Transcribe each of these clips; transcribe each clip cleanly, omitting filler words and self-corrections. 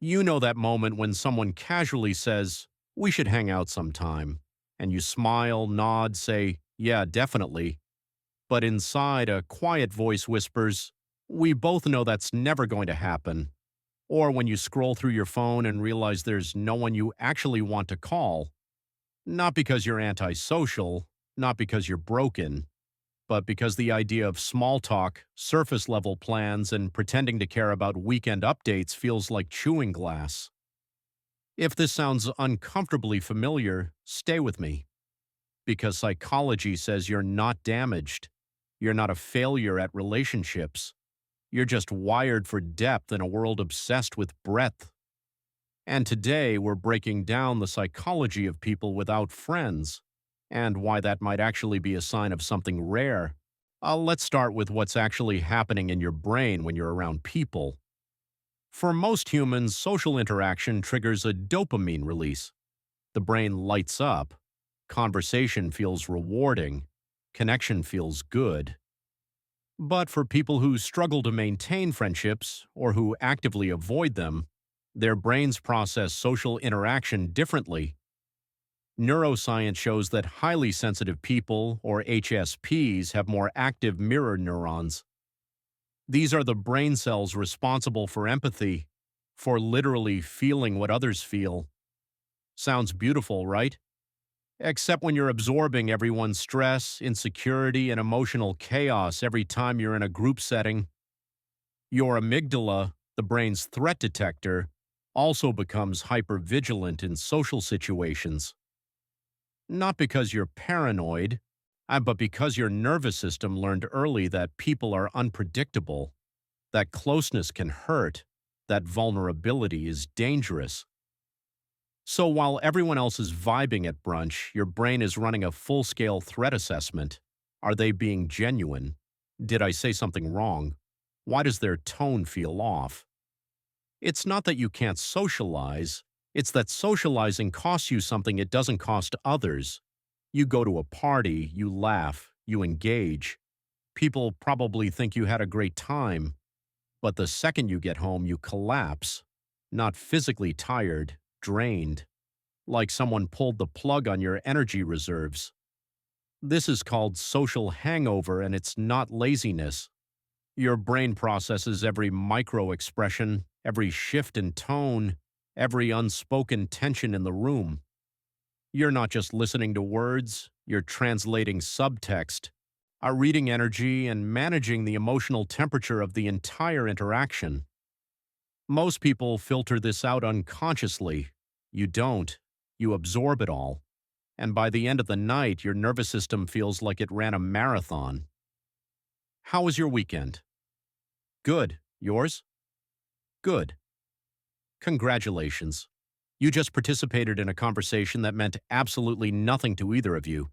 You know that moment when someone casually says, "We should hang out sometime," and you smile, nod, say, "Yeah, definitely." But inside, a quiet voice whispers, "We both know that's never going to happen." Or when you scroll through your phone and realize there's no one you actually want to call, not because you're antisocial, not because you're broken, but because the idea of small talk, surface level plans, and pretending to care about weekend updates feels like chewing glass. If this sounds uncomfortably familiar, stay with me, because psychology says you're not damaged. You're not a failure at relationships. You're just wired for depth in a world obsessed with breadth. And today we're breaking down the psychology of people without friends and why that might actually be a sign of something rare. Let's start with what's actually happening in your brain when you're around people. For most humans, social interaction triggers a dopamine release. The brain lights up, conversation feels rewarding, connection feels good. But for people who struggle to maintain friendships or who actively avoid them, their brains process social interaction differently. Neuroscience shows that highly sensitive people, or HSPs, have more active mirror neurons. These are the brain cells responsible for empathy, for literally feeling what others feel. Sounds beautiful, right? Except when you're absorbing everyone's stress, insecurity, and emotional chaos every time you're in a group setting. Your amygdala, the brain's threat detector, also becomes hypervigilant in social situations. Not because you're paranoid, but because your nervous system learned early that people are unpredictable, that closeness can hurt, that vulnerability is dangerous. So while everyone else is vibing at brunch, your brain is running a full-scale threat assessment. Are they being genuine? Did I say something wrong? Why does their tone feel off? It's not that you can't socialize, it's that socializing costs you something it doesn't cost others. You go to a party, you laugh, you engage. People probably think you had a great time, but the second you get home, you collapse. Not physically tired, drained, like someone pulled the plug on your energy reserves. This is called social hangover, and it's not laziness. Your brain processes every micro expression, every shift in tone, every unspoken tension in the room. You're not just listening to words, you're translating subtext, are reading energy, and managing the emotional temperature of the entire interaction. Most people filter this out unconsciously. You don't. You absorb it all. And by the end of the night, your nervous system feels like it ran a marathon. How was your weekend? Good. Yours? Good. Congratulations. You just participated in a conversation that meant absolutely nothing to either of you.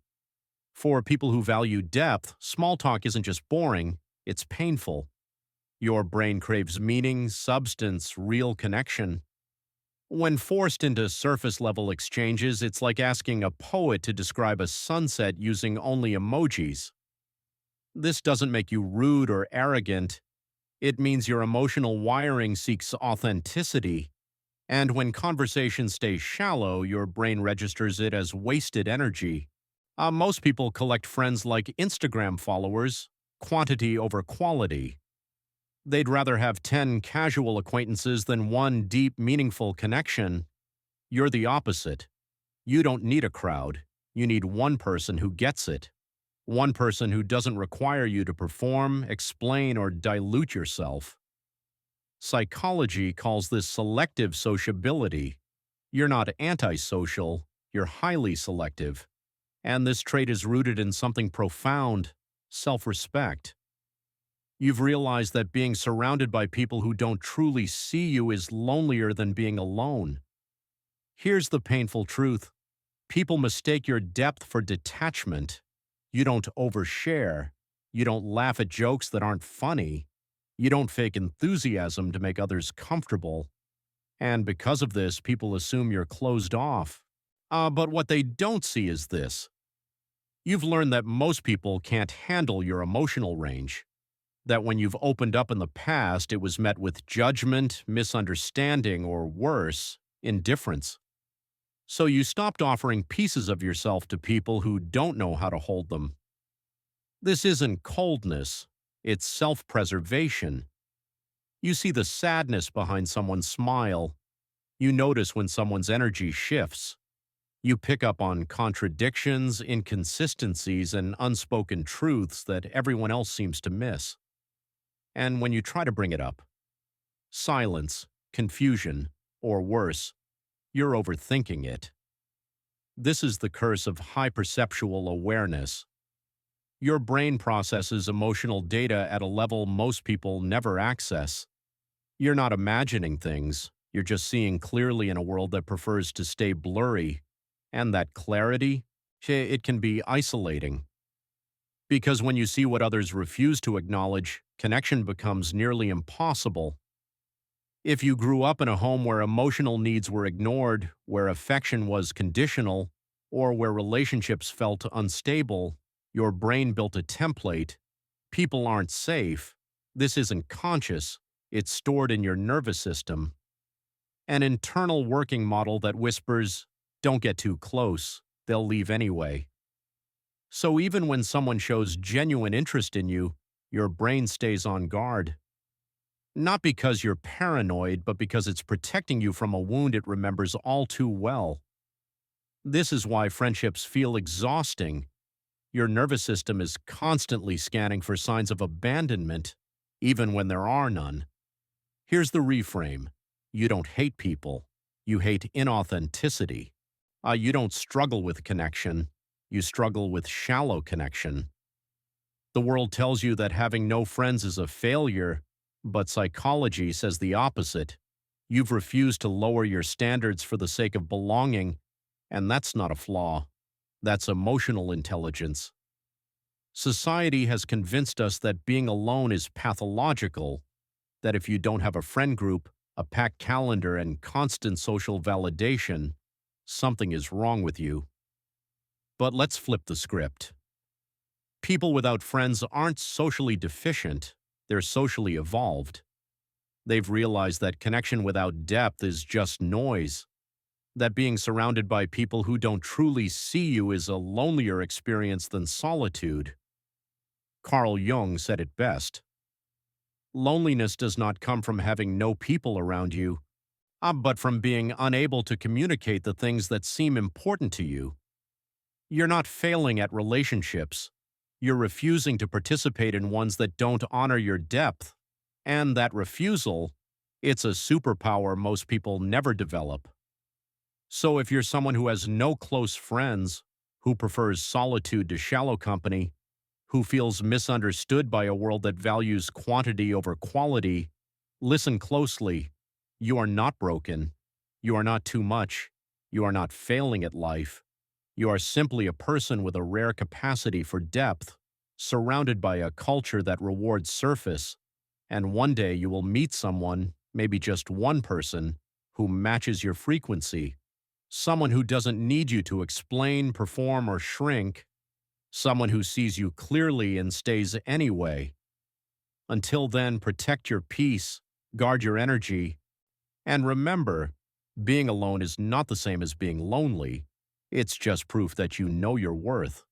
For people who value depth, small talk isn't just boring, it's painful. Your brain craves meaning, substance, real connection. When forced into surface level exchanges, it's like asking a poet to describe a sunset using only emojis. This doesn't make you rude or arrogant. It means your emotional wiring seeks authenticity. And when conversation stays shallow, your brain registers it as wasted energy. Most people collect friends like Instagram followers, quantity over quality. They'd rather have 10 casual acquaintances than one deep, meaningful connection. You're the opposite. You don't need a crowd. You need one person who gets it. One person who doesn't require you to perform, explain, or dilute yourself. Psychology calls this selective sociability. You're not antisocial, you're highly selective. And this trait is rooted in something profound: self-respect. You've realized that being surrounded by people who don't truly see you is lonelier than being alone. Here's the painful truth. People mistake your depth for detachment. You don't overshare. You don't laugh at jokes that aren't funny. You don't fake enthusiasm to make others comfortable. And because of this, people assume you're closed off. But what they don't see is this. You've learned that most people can't handle your emotional range. That when you've opened up in the past, it was met with judgment, misunderstanding, or worse, indifference. So you stopped offering pieces of yourself to people who don't know how to hold them. This isn't coldness, it's self-preservation. You see the sadness behind someone's smile. You notice when someone's energy shifts. You pick up on contradictions, inconsistencies, and unspoken truths that everyone else seems to miss. And when you try to bring it up, silence, confusion, or worse, you're overthinking it. This is the curse of high perceptual awareness. Your brain processes emotional data at a level most people never access. You're not imagining things, you're just seeing clearly in a world that prefers to stay blurry. And that clarity, it can be isolating. Because when you see what others refuse to acknowledge, connection becomes nearly impossible. If you grew up in a home where emotional needs were ignored, where affection was conditional, or where relationships felt unstable, your brain built a template. People aren't safe. This isn't conscious. It's stored in your nervous system. An internal working model that whispers, don't get too close, they'll leave anyway. So even when someone shows genuine interest in you, your brain stays on guard. Not because you're paranoid, but because it's protecting you from a wound it remembers all too well. This is why friendships feel exhausting. Your nervous system is constantly scanning for signs of abandonment, even when there are none. Here's the reframe. You don't hate people. You hate inauthenticity. You don't struggle with connection. You struggle with shallow connection. The world tells you that having no friends is a failure, but psychology says the opposite. You've refused to lower your standards for the sake of belonging, and that's not a flaw. That's emotional intelligence. Society has convinced us that being alone is pathological, that if you don't have a friend group, a packed calendar, and constant social validation, something is wrong with you. But let's flip the script. People without friends aren't socially deficient, they're socially evolved. They've realized that connection without depth is just noise, that being surrounded by people who don't truly see you is a lonelier experience than solitude. Carl Jung said it best. Loneliness does not come from having no people around you, but from being unable to communicate the things that seem important to you. You're not failing at relationships. You're refusing to participate in ones that don't honor your depth. And that refusal, it's a superpower most people never develop. So if you're someone who has no close friends, who prefers solitude to shallow company, who feels misunderstood by a world that values quantity over quality, listen closely. You are not broken. You are not too much. You are not failing at life. You are simply a person with a rare capacity for depth, surrounded by a culture that rewards surface. And one day you will meet someone, maybe just one person, who matches your frequency. Someone who doesn't need you to explain, perform, or shrink. Someone who sees you clearly and stays anyway. Until then, protect your peace, guard your energy, and remember, being alone is not the same as being lonely. It's just proof that you know your worth.